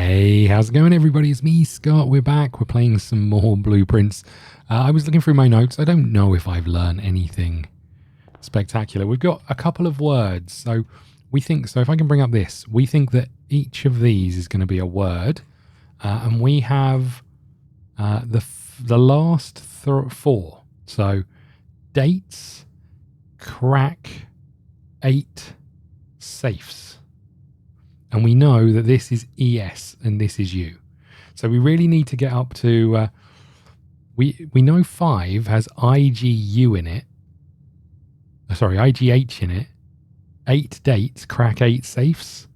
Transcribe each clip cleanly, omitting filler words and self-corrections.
Hey, how's it going, everybody? It's me, Scott. We're back. We're playing some more Blueprints. I was looking through my notes. I don't know if I've learned anything spectacular. We've got a couple of words. So if I can bring up this, we think that each of these is going to be a word. And we have the last four. So dates, crack, 8, safes. And we know that this is ES and this is U. So we really need to get up to, we know 5 has IGU in it. IGH in it. 8 dates, crack 8 safes,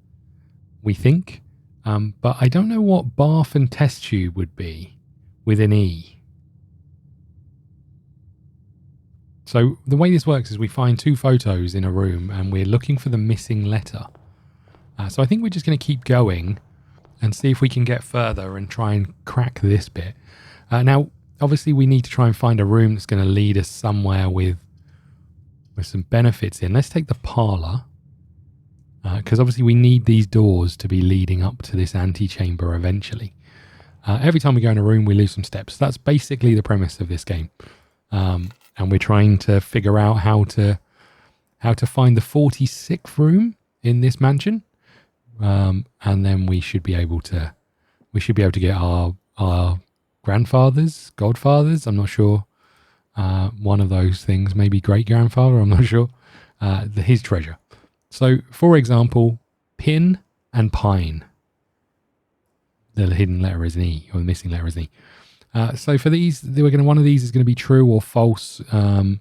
we think. But I don't know what bath and test tube would be with an E. So the way this works is we find 2 photos in a room and we're looking for the missing letter. So I think we're just going to keep going and see if we can get further and try and crack this bit. Now, obviously, we need to try and find a room that's going to lead us somewhere with some benefits in. Let's take the parlour, because obviously we need these doors to be leading up to this antechamber eventually. Every time we go in a room, we lose some steps. That's basically the premise of this game. And we're trying to figure out how to find the 46th room in this mansion. And then we should be able to get our grandfathers, godfathers, I'm not sure, one of those things, maybe great grandfather, I'm not sure, his treasure. So, for example, pin and pine. The hidden letter is an E, or the missing letter is an E. So for these, one of these is going to be true or false, and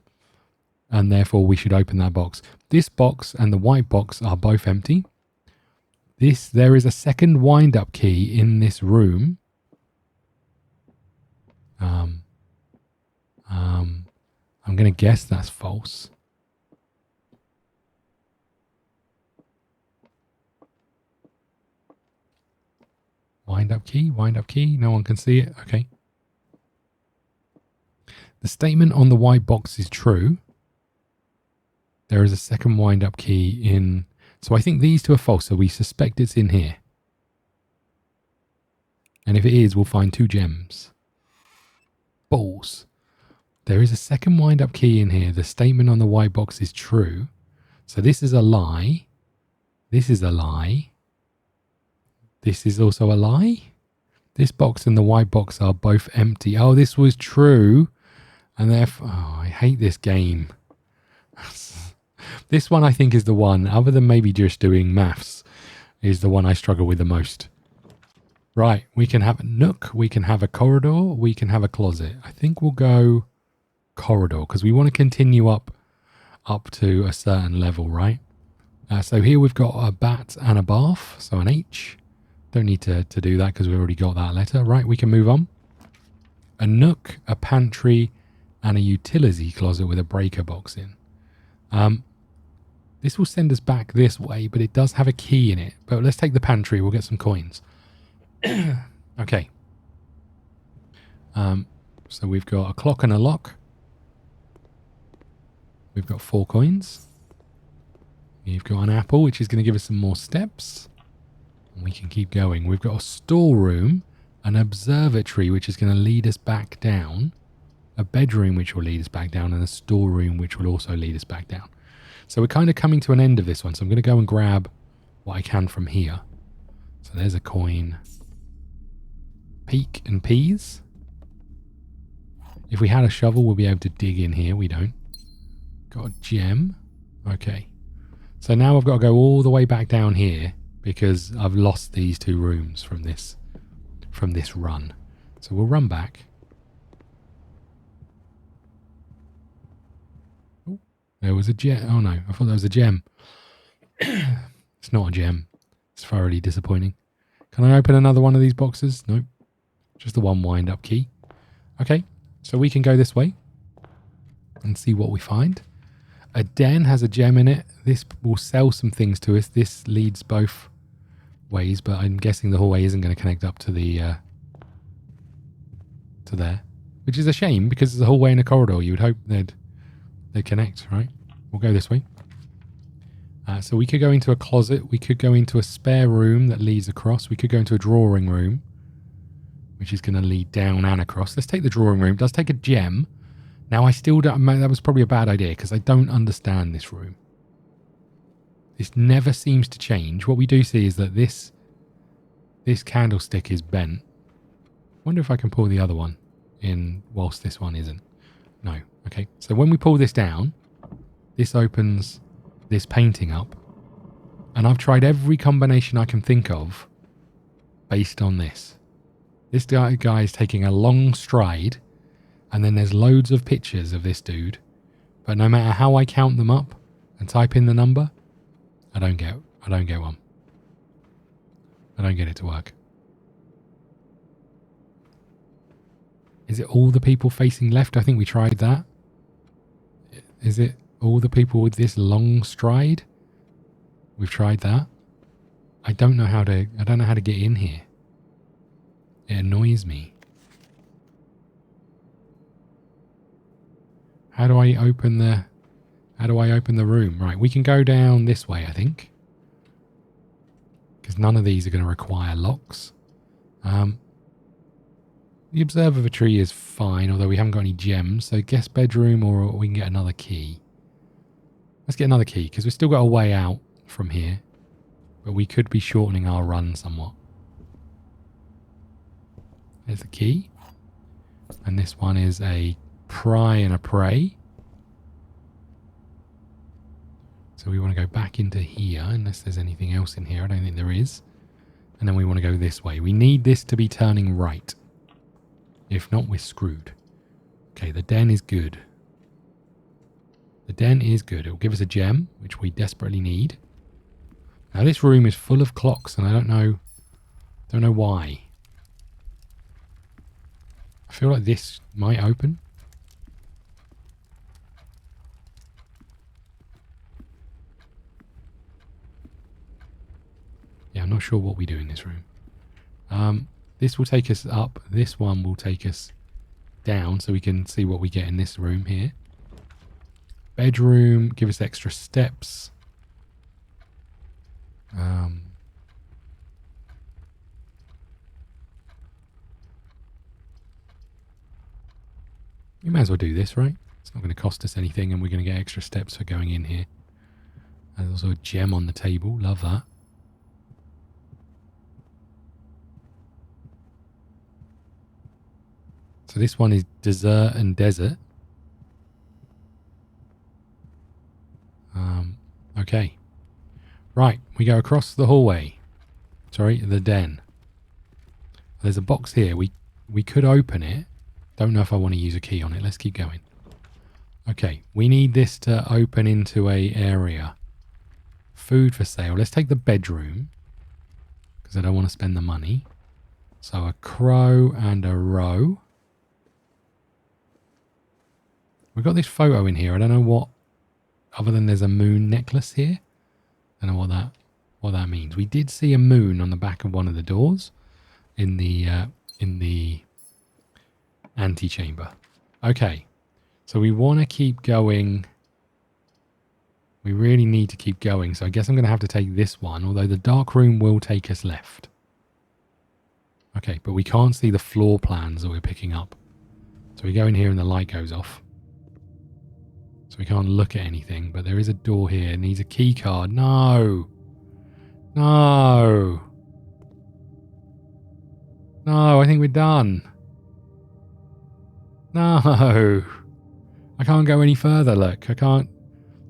therefore we should open that box. This box and the white box are both empty. There is a second wind-up key in this room. I'm going to guess that's false. Wind-up key. No one can see it. Okay. The statement on the white box is true. There is a second wind-up key in... So I think these 2 are false, so we suspect it's in here. And if it is, we'll find 2 gems. Balls. There is a second wind-up key in here. The statement on the white box is true. So this is a lie. This is a lie. This is also a lie. This box and the white box are both empty. Oh, this was true. And therefore... Oh, I hate this game. This one I think is the one, other than maybe just doing maths, is the one I struggle with the most. Right, we can have a nook, we can have a corridor, we can have a closet. I think we'll go corridor because we want to continue up to a certain level, right? So here we've got a bat and a bath, so an H. Don't need to do that because we've already got that letter. Right, we can move on. A nook, a pantry, and a utility closet with a breaker box in. This will send us back this way, but it does have a key in it. But let's take the pantry. We'll get some coins. Okay. So we've got a clock and a lock. We've got 4 coins. We've got an apple, which is going to give us some more steps. And we can keep going. We've got a storeroom, an observatory, which is going to lead us back down. A bedroom, which will lead us back down. And a storeroom, which will also lead us back down. So we're kind of coming to an end of this one. So I'm going to go and grab what I can from here. So there's a coin. Peak and peas. If we had a shovel, we'll be able to dig in here. We don't. Got a gem. Okay. So now I've got to go all the way back down here because I've lost these 2 rooms from this run. So we'll run back. There was a gem. Oh no, I thought that was a gem. It's not a gem. It's thoroughly disappointing. Can I open another one of these boxes? Nope. Just the one wind-up key. Okay, so we can go this way and see what we find. A den has a gem in it. This will sell some things to us. This leads both ways, but I'm guessing the hallway isn't going to connect up to the to there, which is a shame because there's a hallway and a corridor. You would hope they'd connect, right? We'll go this way. So we could go into a closet. We could go into a spare room that leads across. We could go into a drawing room, which is going to lead down and across. Let's take the drawing room. It does take a gem. Now, I still don't... That was probably a bad idea because I don't understand this room. This never seems to change. What we do see is that this candlestick is bent. Wonder if I can pull the other one in whilst this one isn't. No. Okay. So when we pull this down, this opens this painting up. And I've tried every combination I can think of based on this. This guy is taking a long stride, and then there's loads of pictures of this dude. But no matter how I count them up and type in the number, I don't get one. I don't get it to work. Is it all the people facing left? I think we tried that. Is it all the people with this long stride? We've tried that. I don't know how to get in here. It annoys me. How do I open the room? Right, we can go down this way, I think. Because none of these are going to require locks. The observatory is fine, although we haven't got any gems. So guest bedroom, or we can get another key. Let's get another key, because we've still got a way out from here. But we could be shortening our run somewhat. There's the key. And this one is a pry and a pray. So we want to go back into here, unless there's anything else in here. I don't think there is. And then we want to go this way. We need this to be turning right. If not, we're screwed. Okay, the den is good. The den is good. It will give us a gem, which we desperately need. Now this room is full of clocks, and I don't know why. I feel like this might open. Yeah, I'm not sure what we do in this room. This will take us up. This one will take us down, so we can see what we get in this room here. Bedroom, give us extra steps. We may as well do this, right? It's not going to cost us anything, and we're going to get extra steps for going in here. There's also a gem on the table. Love that. So this one is dessert and desert. Okay. Right, we go across the hallway. Sorry, the den. There's a box here. We could open it. Don't know if I want to use a key on it. Let's keep going. Okay, we need this to open into a area. Food for sale. Let's take the bedroom, because I don't want to spend the money. So a crow and a roe. We've got this photo in here. I don't know what, other than there's a moon necklace here. I don't know what that means. We did see a moon on the back of one of the doors in the antechamber. Okay, so we want to keep going. We really need to keep going. So I guess I'm going to have to take this one, although the dark room will take us left. Okay, but we can't see the floor plans that we're picking up. So we go in here and the light goes off. So we can't look at anything, but there is a door here. It needs a key card. No. No. No, I think we're done. No. I can't go any further, look. I can't.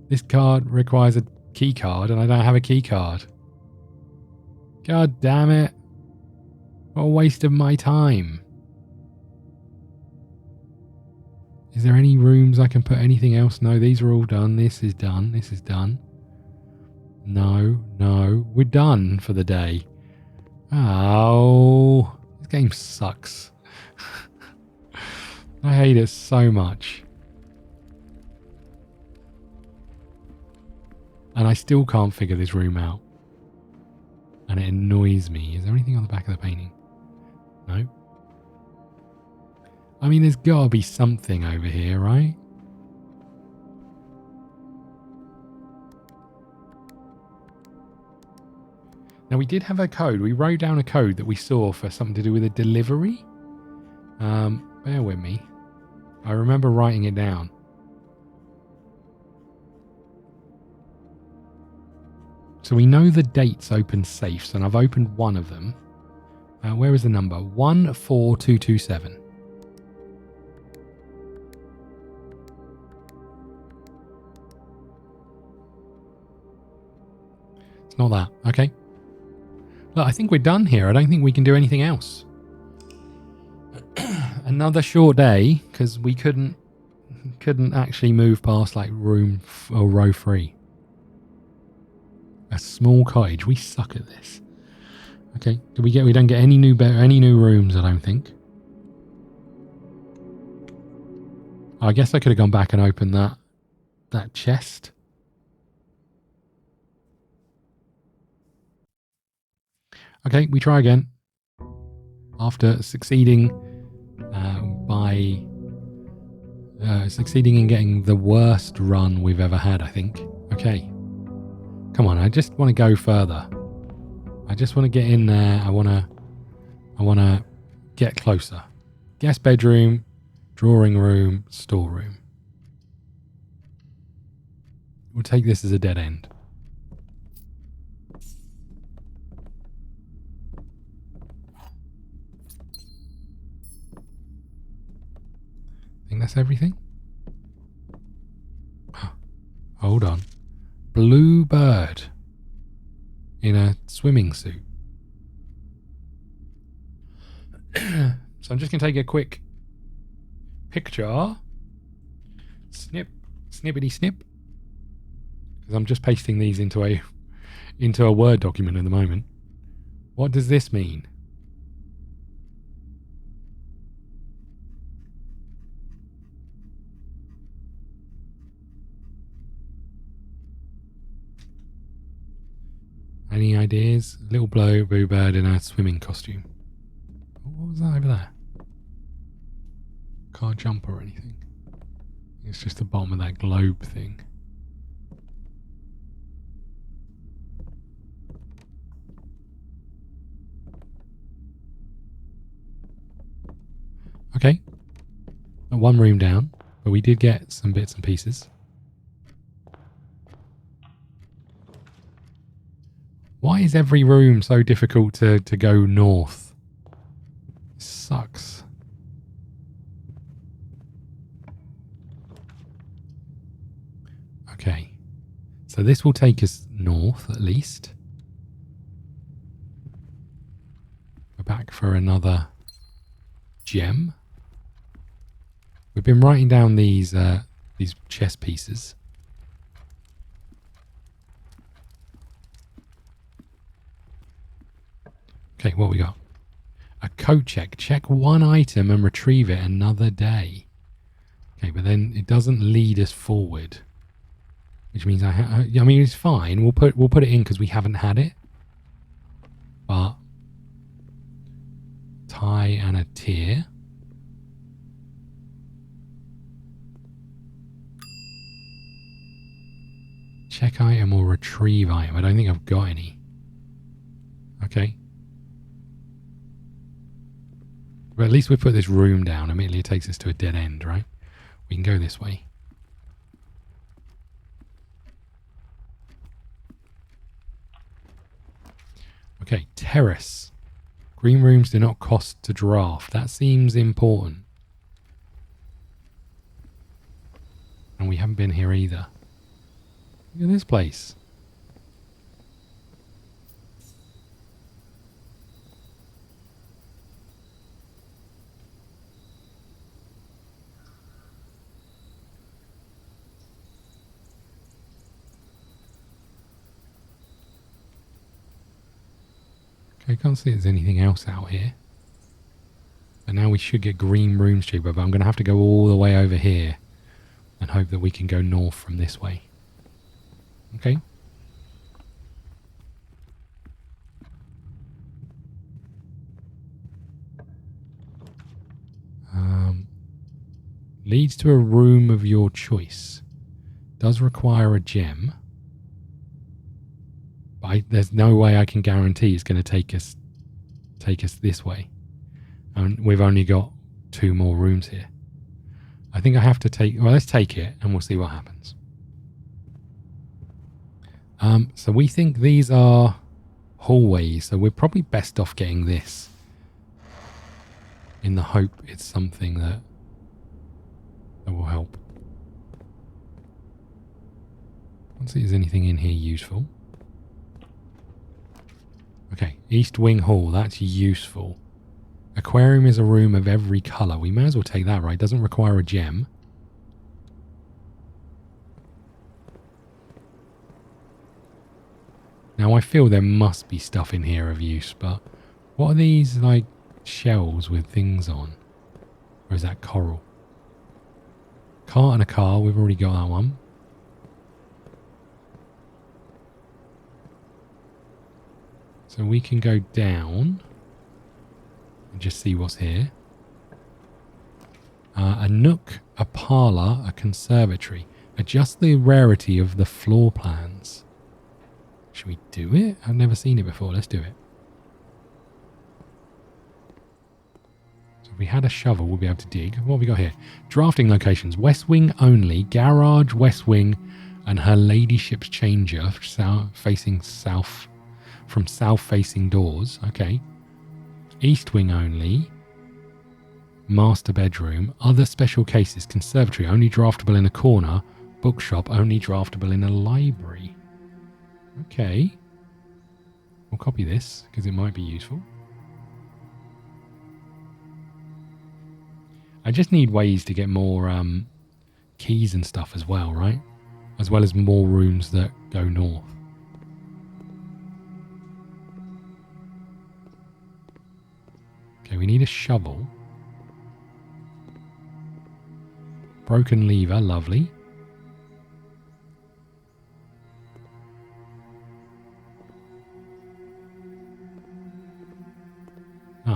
This card requires a key card, and I don't have a key card. God damn it. What a waste of my time. Is there any rooms I can put anything else? No, these are all done. This is done. This is done. No, no. We're done for the day. Oh, this game sucks. I hate it so much. And I still can't figure this room out. And it annoys me. Is there anything on the back of the painting? No. I mean, there's got to be something over here, right? Now, we did have a code. We wrote down a code that we saw for something to do with a delivery. Bear with me. I remember writing it down. So we know the dates open safes, and I've opened one of them. Where is the number? 14227. It's not that. Okay. Look, I think we're done here. I don't think we can do anything else. Another short day, because we couldn't actually move past like room or row 3. A small cottage. We suck at this. Okay. We don't get any new rooms, I don't think. I guess I could have gone back and opened that chest. Okay, we try again. After succeeding succeeding in getting the worst run we've ever had, I think. Okay. Come on, I just want to go further. I just want to get in there. I want to get closer. Guest bedroom, drawing room, storeroom. We'll take this as a dead end. I think that's everything. Hold on. Blue bird in a swimming suit. So I'm just going to take a quick picture. Snip, snippity snip. Because I'm just pasting these into a Word document at the moment. What does this mean? Any ideas? Little blue bird in a swimming costume. What was that over there? Can't jump or anything. It's just the bottom of that globe thing. Okay. One room down, but we did get some bits and pieces. Why is every room so difficult to go north? It sucks. Okay. So this will take us north at least. We're back for another gem. We've been writing down these chess pieces. Okay, what we got? A code check. Check one item and retrieve it another day. Okay, but then it doesn't lead us forward, which means I mean it's fine. We'll put it in because we haven't had it. But tie and a tier. Check item or retrieve item. I don't think I've got any. Okay. But at least we put this room down. Immediately it takes us to a dead end, right? We can go this way. Okay, terrace. Green rooms do not cost to draft. That seems important. And we haven't been here either. Look at this place. Okay, I can't see there's anything else out here. But now we should get green rooms cheaper, but I'm going to have to go all the way over here and hope that we can go north from this way. Okay. Leads to a room of your choice. Does require a gem. But there's no way I can guarantee it's going to take us this way. And we've only got 2 more rooms here. I think I have to take... Well, let's take it and we'll see what happens. So we think these are hallways. So we're probably best off getting this, in the hope it's something that will help. Let's see if there's anything in here useful. Okay, East Wing Hall. That's useful. Aquarium is a room of every colour. We may as well take that, right? Doesn't require a gem. Now, I feel there must be stuff in here of use, but what are these, like, shells with things on? Or is that coral? Cart and a car. We've already got that one. So we can go down and just see what's here. A nook, a parlour, a conservatory. Adjust the rarity of the floor plans. Should we do it? I've never seen it before. Let's do it. So if we had a shovel, we'll be able to dig. What have we got here? Drafting locations. West Wing only. Garage, West Wing, and her ladyship's changer facing south. From south-facing doors. Okay. East Wing only. Master bedroom. Other special cases. Conservatory only draftable in a corner. Bookshop only draftable in a library. Okay. We'll copy this because it might be useful. I just need ways to get more keys and stuff as well, right? As well as more rooms that go north. Okay, we need a shovel. Broken lever, lovely.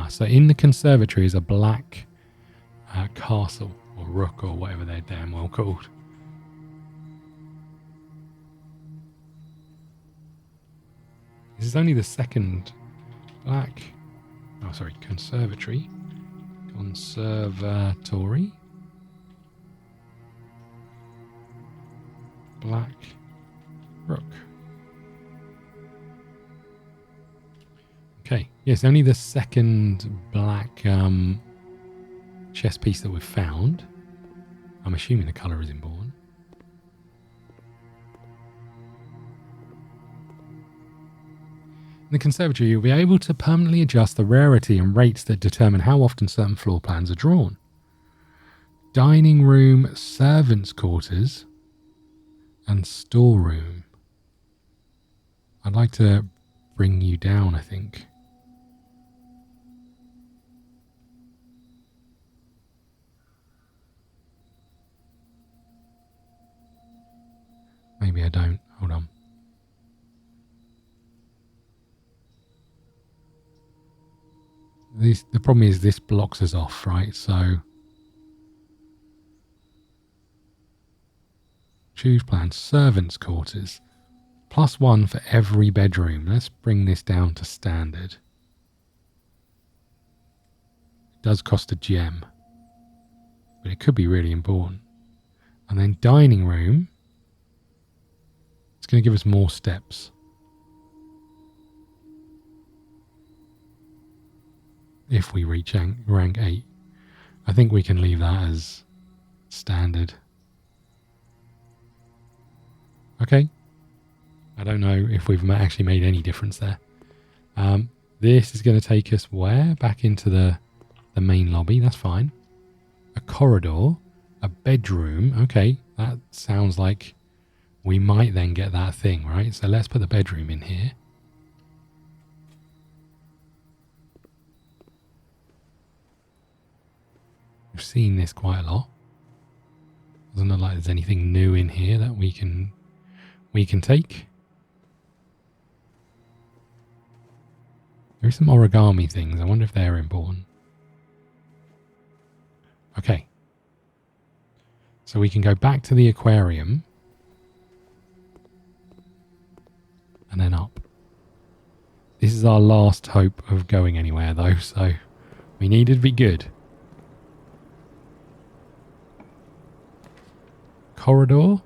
So in the conservatory is a black castle or rook or whatever they're damn well called. This is only the second black... Oh, sorry, conservatory. Conservatory. Black rook. Okay, yes, only the second black chess piece that we've found. I'm assuming the colour is important. In the conservatory, you'll be able to permanently adjust the rarity and rates that determine how often certain floor plans are drawn. Dining room, servants' quarters, and storeroom. I'd like to bring you down, I think. Maybe I don't. Hold on. The problem is this blocks us off, right? So choose plan. Servants' quarters. +1 for every bedroom. Let's bring this down to standard. It does cost a gem, but it could be really important. And then dining room. It's going to give us more steps. If we reach rank 8. I think we can leave that as standard. Okay. I don't know if we've actually made any difference there. This is going to take us where? Back into the main lobby. That's fine. A corridor. A bedroom. Okay. That sounds like we might then get that thing, right? So let's put the bedroom in here. We've seen this quite a lot. Doesn't look like there's anything new in here that we can take. There are some origami things. I wonder if they're important. Okay. So we can go back to the aquarium. And then up. This is our last hope of going anywhere, though, so we needed to be good. Corridor,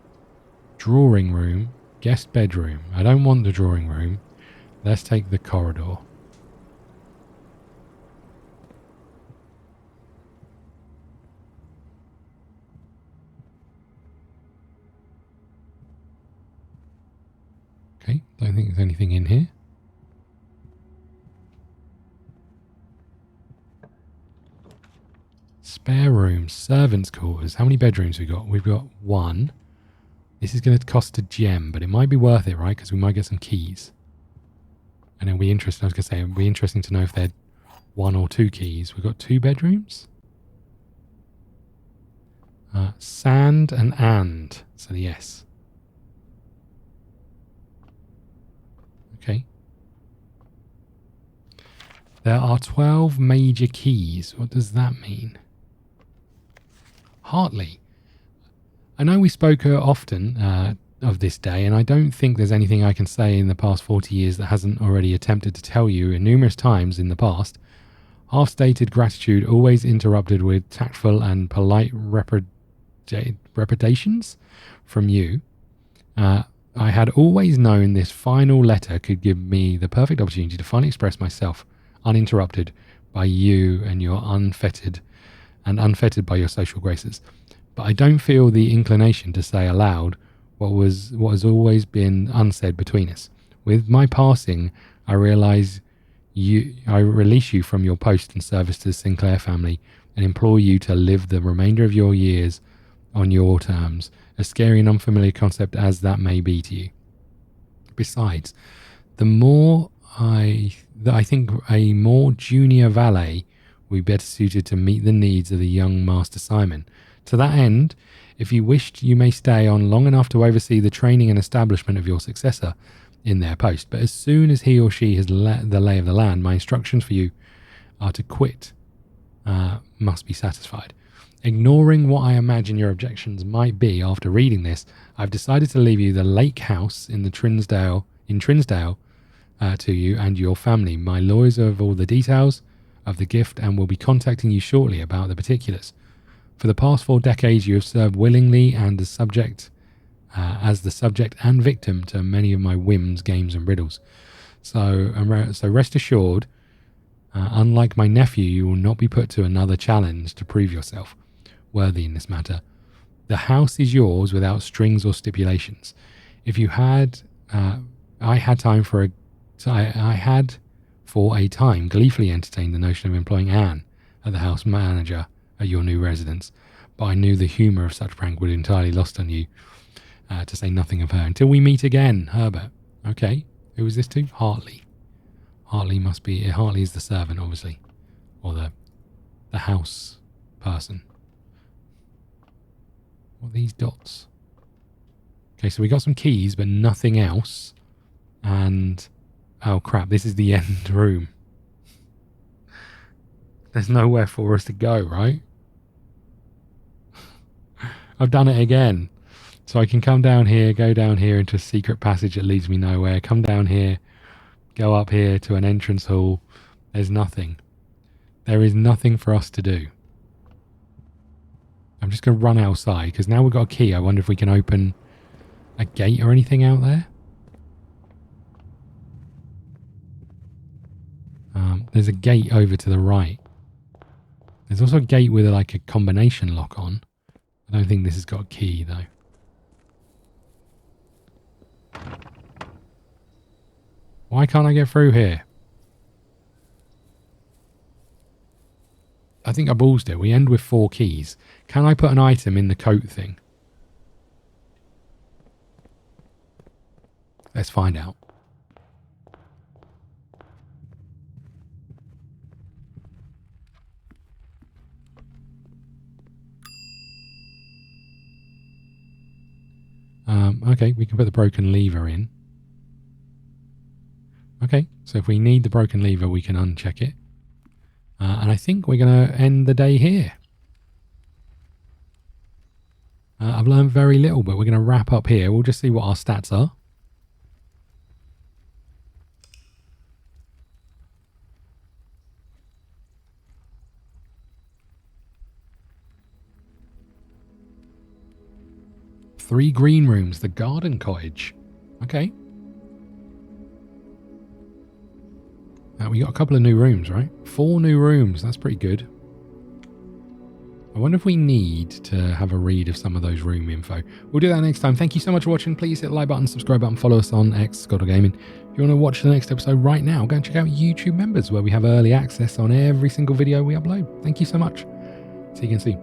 drawing room, guest bedroom. I don't want the drawing room. Let's take the corridor. Okay, don't think there's anything in here. Spare rooms, servants' quarters. How many bedrooms we got? We've got one. This is going to cost a gem, but it might be worth it, right? Because we might get some keys. And it'll be interesting. I was going to say, it'll be interesting to know if they're 1 or 2 keys. We've got 2 bedrooms. Sand and. So the S. Okay. There are 12 major keys. What does that mean? Hartley. I know we spoke often of this day, and I don't think there's anything I can say in the past 40 years that hasn't already attempted to tell you numerous times in the past. Half-stated gratitude always interrupted with tactful and polite repredations from you. I had always known this final letter could give me the perfect opportunity to finally express myself uninterrupted by you and your unfettered by your social graces. But I don't feel the inclination to say aloud what has always been unsaid between us. With my passing, I release you from your post and service to the Sinclair family and implore you to live the remainder of your years on your terms, as scary and unfamiliar concept as that may be to you. Besides, the more I think a more junior valet would be better suited to meet the needs of the young Master Simon. To that end, if you wished, you may stay on long enough to oversee the training and establishment of your successor in their post. But as soon as he or she has the lay of the land, my instructions for you are to quit must be satisfied. Ignoring what I imagine your objections might be after reading this, I've decided to leave you the lake house in Trinsdale to you and your family. My lawyers have all the details of the gift and will be contacting you shortly about the particulars. For the past 4 decades, you have served willingly and as the subject and victim to many of my whims, games, and riddles. So rest assured, unlike my nephew, you will not be put to another challenge to prove yourself worthy in this matter. The house is yours without strings or stipulations. If you had, I had for a time gleefully entertained the notion of employing Anne as the house manager at your new residence, but I knew the humour of such prank would entirely lost on you, to say nothing of her. Until we meet again, Herbert. Okay, who is this to? Hartley. Hartley is the servant, obviously, or the house person. What are these dots? Okay, so we got some keys, but nothing else. And oh crap, this is the end room. There's nowhere for us to go, right? I've done it again. So I can come down here, go down here into a secret passage that leads me nowhere, come down here, go up here to an entrance hall. There's nothing. There is nothing for us to do. I'm just going to run outside because now we've got a key. I wonder if we can open a gate or anything out there. There's a gate over to the right. There's also a gate with a combination lock on. I don't think this has got a key though. Why can't I get through here? I think I ballsed it. We end with 4 keys. Can I put an item in the coat thing? Let's find out. Okay, we can put the broken lever in. Okay, so if we need the broken lever, we can uncheck it. And I think we're going to end the day here. I've learned very little, but we're going to wrap up here. We'll just see what our stats are. 3 green rooms, the garden cottage. Okay. We got a couple of new rooms, right? 4 new rooms. That's pretty good. I wonder if we need to have a read of some of those room info. We'll do that next time. Thank you so much for watching. Please hit the like button, subscribe button, follow us on X, ScottDogGaming. If you want to watch the next episode right now, go and check out YouTube Members, where we have early access on every single video we upload. Thank you so much. See you again soon.